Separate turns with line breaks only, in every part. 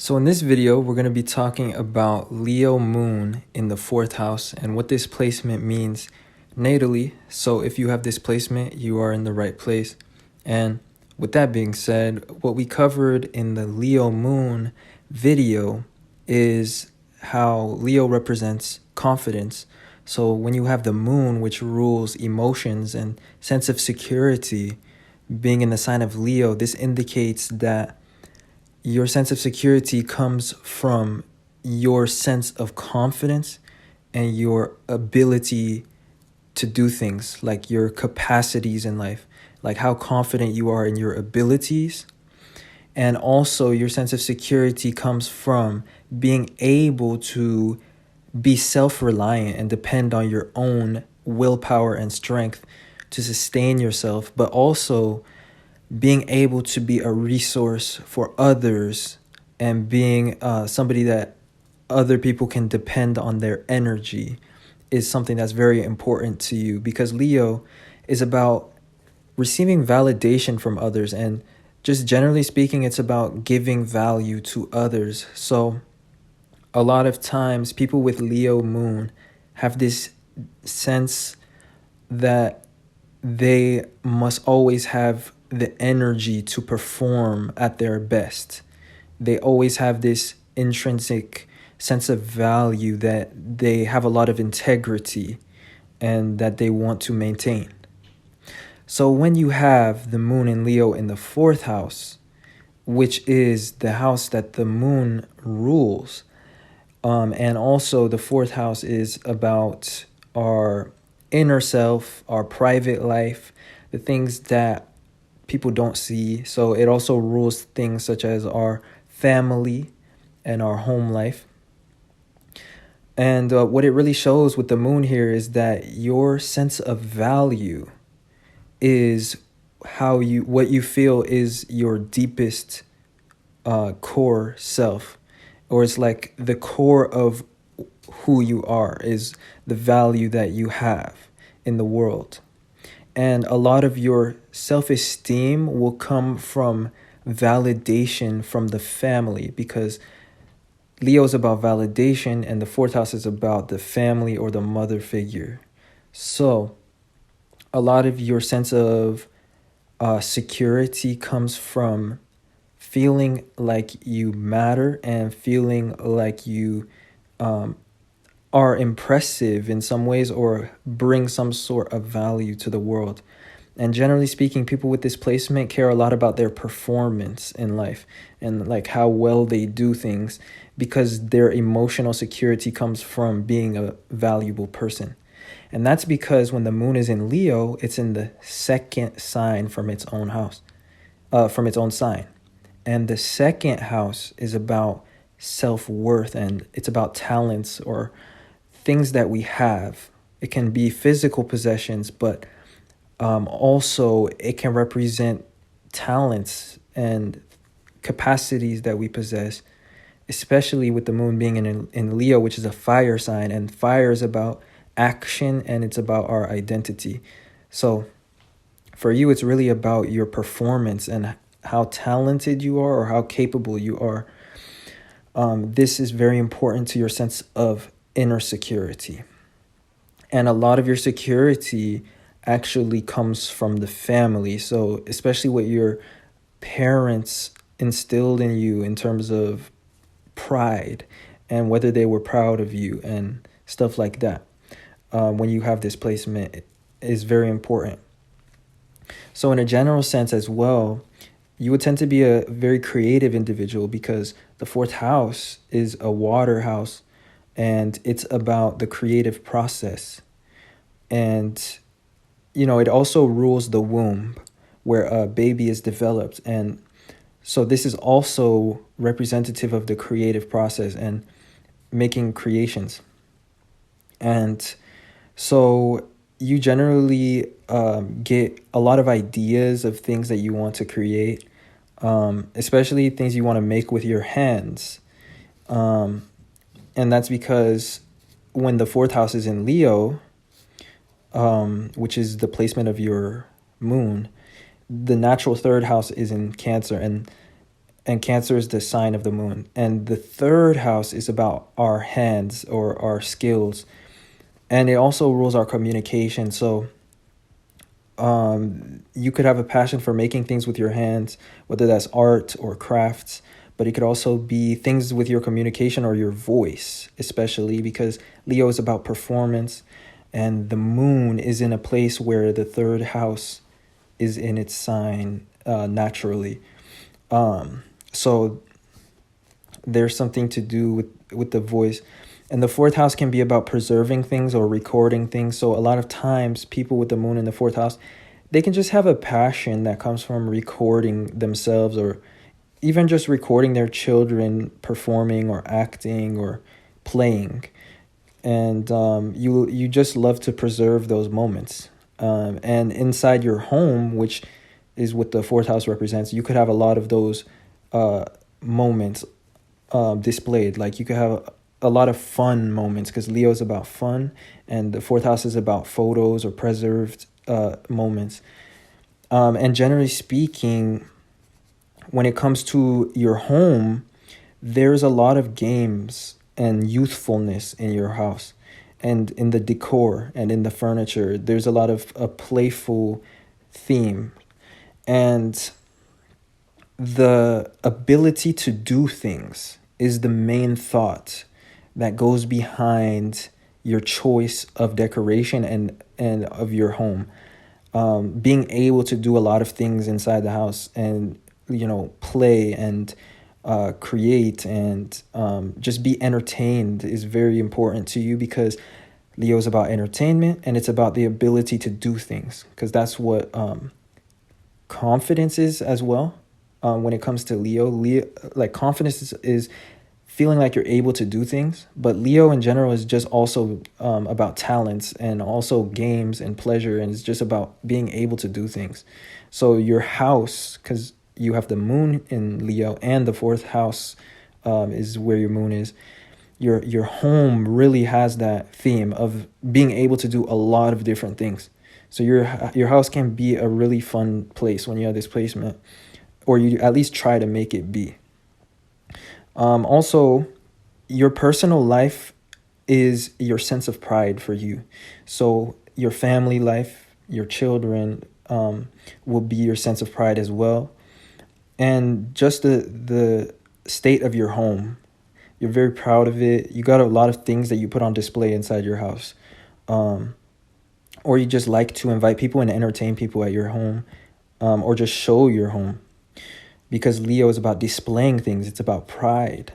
So in this video, we're going to be talking about Leo moon in the 4th house and what this placement means natally. So if you have this placement, you are in the right place. And with that being said, what we covered in the Leo moon video is how Leo represents confidence. So when you have the moon, which rules emotions and sense of security, being in the sign of Leo, this indicates that your sense of security comes from your sense of confidence and your ability to do things, like your capacities in life, like how confident you are in your abilities. And also your sense of security comes from being able to be self-reliant and depend on your own willpower and strength to sustain yourself, but also being able to be a resource for others and being somebody that other people can depend on their energy is something that's very important to you, because Leo is about receiving validation from others, and just generally speaking, it's about giving value to others. So a lot of times people with Leo moon have this sense that they must always have the energy to perform at their best. They always have this intrinsic sense of value, that they have a lot of integrity and that they want to maintain. So when you have the moon in Leo in the 4th house, which is the house that the moon rules, and also the 4th house is about our inner self, our private life, the things that people don't see. So it also rules things such as our family and our home life. And what it really shows with the moon here is that your sense of value is what you feel is your deepest core self, or it's like the core of who you are, is the value that you have in the world. And a lot of your self-esteem will come from validation from the family, because Leo is about validation and the 4th house is about the family or the mother figure. So a lot of your sense of security comes from feeling like you matter and feeling like you are impressive in some ways or bring some sort of value to the world. And generally speaking, people with this placement care a lot about their performance in life and like how well they do things, because their emotional security comes from being a valuable person. And that's because when the moon is in Leo, it's in the 2nd sign from its own house, from its own sign. And the 2nd house is about self-worth, and it's about talents or things that we have. It can be physical possessions, but also it can represent talents and capacities that we possess, especially with the moon being in Leo, which is a fire sign, and fire is about action and it's about our identity. So for you, it's really about your performance and how talented you are or how capable you are. This is very important to your sense of inner security. And a lot of your security actually comes from the family. So especially what your parents instilled in you in terms of pride and whether they were proud of you and stuff like that. When you have this placement, it is very important. So in a general sense as well, you would tend to be a very creative individual, because the 4th house is a water house and it's about the creative process. And, you know, it also rules the womb where a baby is developed. And so this is also representative of the creative process and making creations. And so you generally get a lot of ideas of things that you want to create, especially things you want to make with your hands. And that's because when the 4th house is in Leo, which is the placement of your moon, the natural 3rd house is in Cancer. And and Cancer is the sign of the moon. And the third house is about our hands or our skills, and it also rules our communication. So you could have a passion for making things with your hands, whether that's art or crafts, but it could also be things with your communication or your voice, especially because Leo is about performance, and the moon is in a place where the third house is in its sign naturally. So there's something to do with the voice. And the fourth house can be about preserving things or recording things. So a lot of times people with the moon in the fourth house, they can just have a passion that comes from recording themselves, or even just recording their children performing or acting or playing. And you just love to preserve those moments. And inside your home, which is what the fourth house represents, you could have a lot of those moments displayed. Like you could have a lot of fun moments, because Leo is about fun, and the fourth house is about photos or preserved moments. And generally speaking, when it comes to your home, there's a lot of games and youthfulness in your house, and in the decor and in the furniture. There's a lot of a playful theme, and the ability to do things is the main thought that goes behind your choice of decoration and of your home. Being able to do a lot of things inside the house, and play and create and just be entertained is very important to you, because Leo is about entertainment, and it's about the ability to do things, because that's what confidence is as well. When it comes to Leo, like confidence is feeling like you're able to do things, but Leo in general is just also about talents and also games and pleasure, and it's just about being able to do things. So your house, because you have the moon in Leo, and the fourth house is where your moon is. Your home really has that theme of being able to do a lot of different things. So your house can be a really fun place when you have this placement, or you at least try to make it be. Also, your personal life is your sense of pride for you. So your family life, your children will be your sense of pride as well. And just the state of your home, you're very proud of it. You got a lot of things that you put on display inside your house. Or you just like to invite people and entertain people at your home, or just show your home. Because Leo is about displaying things. It's about pride.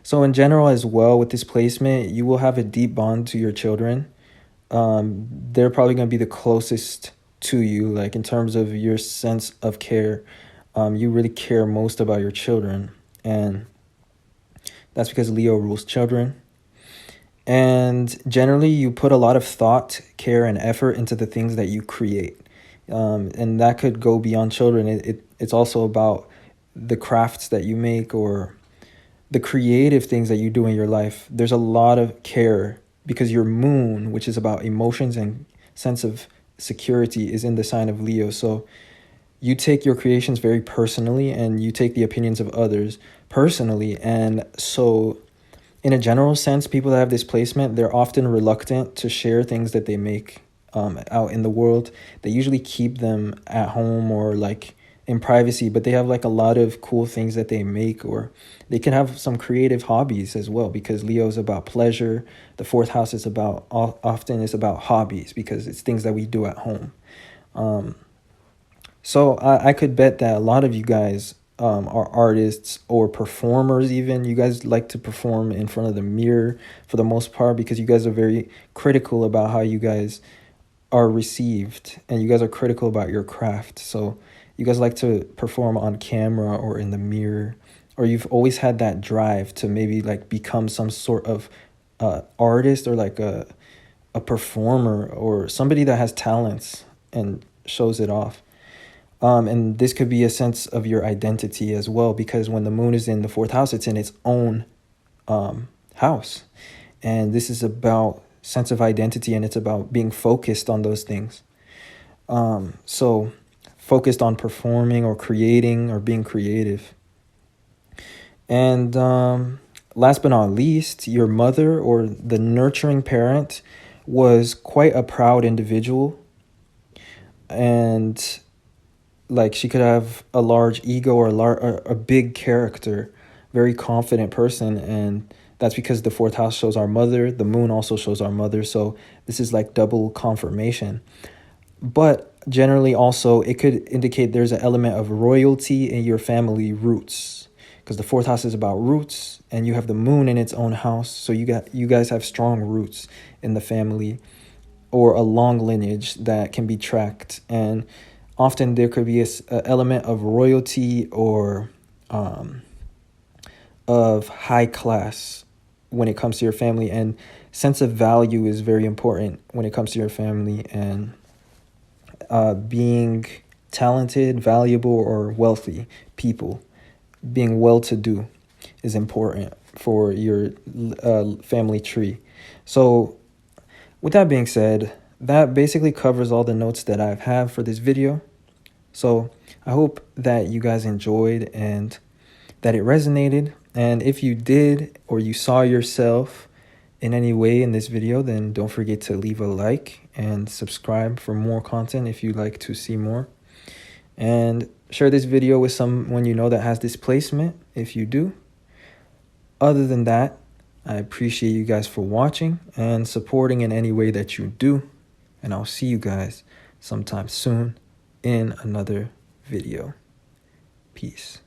So in general as well, with this placement, you will have a deep bond to your children. They're probably going to be the closest to you, like in terms of your sense of care. You really care most about your children. And that's because Leo rules children. And generally, you put a lot of thought, care, and effort into the things that you create. And that could go beyond children. It's also about the crafts that you make, or the creative things that you do in your life. There's a lot of care, because your moon, which is about emotions and sense of security, is in the sign of Leo. So you take your creations very personally, and you take the opinions of others personally. And so in a general sense, people that have this placement, they're often reluctant to share things that they make out in the world. They usually keep them at home or like in privacy, but they have like a lot of cool things that they make, or they can have some creative hobbies as well, because Leo is about pleasure. The fourth house is often about hobbies, because it's things that we do at home. So I could bet that a lot of you guys are artists or performers even. You guys like to perform in front of the mirror for the most part, because you guys are very critical about how you guys are received, and you guys are critical about your craft. So you guys like to perform on camera or in the mirror, or you've always had that drive to maybe like become some sort of artist, or like a performer, or somebody that has talents and shows it off. And this could be a sense of your identity as well, because when the moon is in the fourth house, it's in its own house. And this is about sense of identity, and it's about being focused on those things. So focused on performing or creating or being creative. And last but not least, your mother or the nurturing parent was quite a proud individual, and like she could have a large ego or a big character, very confident person, and that's because the fourth house shows our mother. The moon also shows our mother, so this is like double confirmation. But generally also it could indicate there's an element of royalty in your family roots, because the fourth house is about roots and you have the moon in its own house, so you guys have strong roots in the family or a long lineage that can be tracked. And often there could be a element of royalty or of high class when it comes to your family, and sense of value is very important when it comes to your family. And being talented, valuable, or wealthy people, being well-to-do is important for your family tree. So with that being said, that basically covers all the notes that I have for this video. So I hope that you guys enjoyed and that it resonated. And if you did, or you saw yourself in any way in this video, then don't forget to leave a like and subscribe for more content if you'd like to see more. And share this video with someone you know that has this placement if you do. Other than that, I appreciate you guys for watching and supporting in any way that you do. And I'll see you guys sometime soon in another video. Peace.